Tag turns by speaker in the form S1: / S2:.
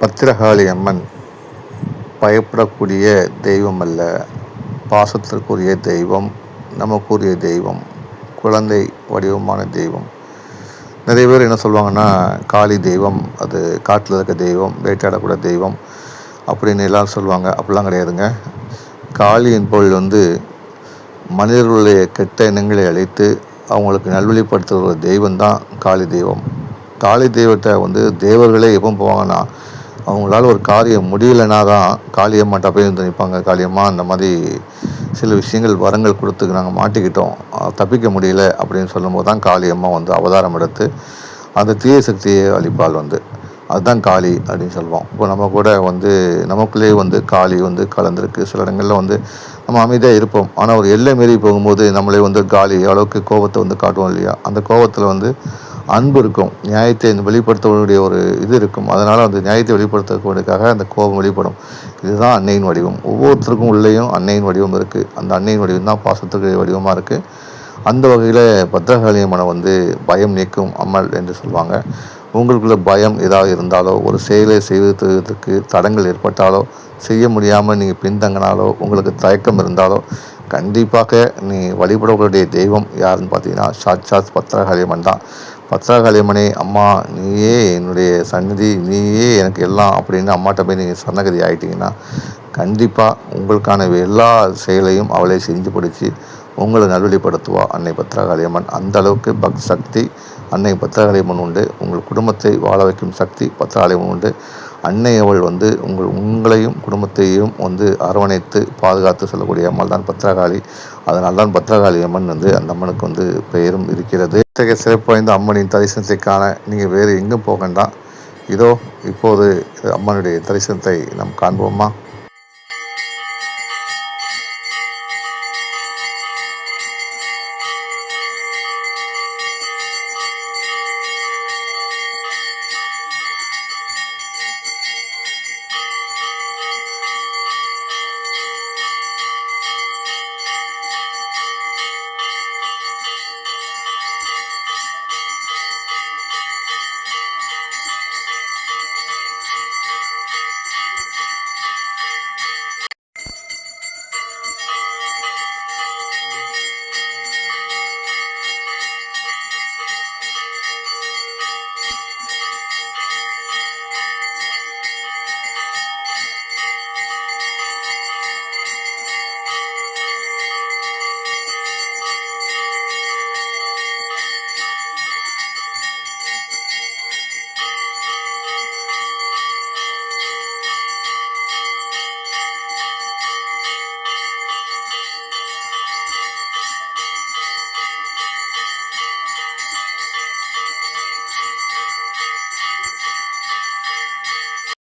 S1: பத்திரகாளி அம்மன் பயப்படக்கூடிய தெய்வம் அல்ல, பாசத்திற்குரிய தெய்வம், நமக்குரிய தெய்வம், குழந்தை வடிவமான தெய்வம். நிறைய பேர் என்ன சொல்லுவாங்கன்னா, காளி தெய்வம் அது காட்டில் இருக்க தெய்வம், வேட்டையாடக்கூடிய தெய்வம் அப்படின்னு எல்லோரும் சொல்லுவாங்க. அப்படிலாம் கிடையாதுங்க. காளி என்பவள் மனிதர்களுடைய கெட்ட எண்ணங்களை அழித்து அவங்களுக்கு நல்வழிப்படுத்துகிற தெய்வம் தான் காளி தெய்வம். காளி தெய்வத்தை தேவர்களே எப்போ போவாங்கன்னா, அவங்களால ஒரு காரியம் முடியலைன்னா தான் காளியம்மாட்ட போய் நிற்பாங்க. காளியம்மா, அந்த மாதிரி சில விஷயங்கள் வரங்கள் கொடுத்து நாங்கள் மாட்டிக்கிட்டோம், தப்பிக்க முடியல அப்படின்னு சொல்லும்போது தான் காளியம்மா அவதாரம் எடுத்து அந்த தீய சக்தியை அழிப்பாள். அதுதான் காளி அப்படின்னு சொல்லுவோம். இப்போ நம்ம கூட நமக்குள்ளேயே காளி கலந்துருக்கு. சில இடங்களில் நம்ம அமைதியாக இருப்போம், ஆனால் ஒரு எல்லை மீறி போகும்போது நம்மளே காளி அளவுக்கு கோபத்தை காட்டுவோம் இல்லையா? அந்த கோபத்தில் அன்பு இருக்கும், நியாயத்தை வெளிப்படுத்தக்கூடிய ஒரு இது இருக்கும். அதனால் அந்த நியாயத்தை வெளிப்படுத்தக்கூடியதுக்காக அந்த கோபம் வெளிப்படும். இதுதான் அன்னையின் வடிவம். ஒவ்வொருத்தருக்கும் உள்ளேயும் அன்னையின் வடிவம் இருக்குது. அந்த அன்னையின் வடிவம் தான் பாசத்துக்கு வடிவமாக இருக்குது. அந்த வகையில் பத்திரகாளி அம்மனை பயம் நீக்கும் அம்மல் என்று சொல்லுவாங்க. உங்களுக்குள்ள பயம் ஏதாவது இருந்தாலோ, ஒரு செயலை செய்வதற்கு தடங்கள் ஏற்பட்டாலோ, செய்ய முடியாமல் நீங்கள் பின்தங்கினாலோ, உங்களுக்கு தயக்கம் இருந்தாலோ, கண்டிப்பாக நீ வழிபடக்கூடிய தெய்வம் யாருன்னு பார்த்தீங்கன்னா, சாட்சாத் பத்திரகாளி அம்மன் தான். பத்திரகாளி அம்மனே, அம்மா நீயே என்னுடைய சந்நிதி, நீயே எனக்கு எல்லாம் அப்படின்னு அம்மாட்ட போய் நீங்கள் சரணகதி ஆகிட்டீங்கன்னா, கண்டிப்பாக உங்களுக்கான எல்லா செயலையும் அவளை செஞ்சு பிடிச்சி உங்களை நல்வழிப்படுத்துவா அன்னை பத்திரகாளி அம்மன். அந்த அளவுக்கு சக்தி அன்னை பத்திரகாளி அம்மன் உண்டு. உங்கள் குடும்பத்தை வாழ வைக்கும் சக்தி பத்திரகாளி அம்மன் உண்டு. அன்னை அவள் உங்களையும் குடும்பத்தையும் அரவணைத்து பாதுகாத்து செல்லக்கூடிய அம்மாள் தான் பத்திரகாளி. அதனால் தான் பத்திரகாளி அம்மன் அந்த அம்மனுக்கு பெயரும் இருக்கிறது. இத்தகைய சிறப்பு வாய்ந்த அம்மனின் தரிசனத்தை காண நீங்கள் வேறு எங்கும் போக வேண்டாம். இதோ இப்போது அம்மனுடைய தரிசனத்தை நாம் காண்போமா?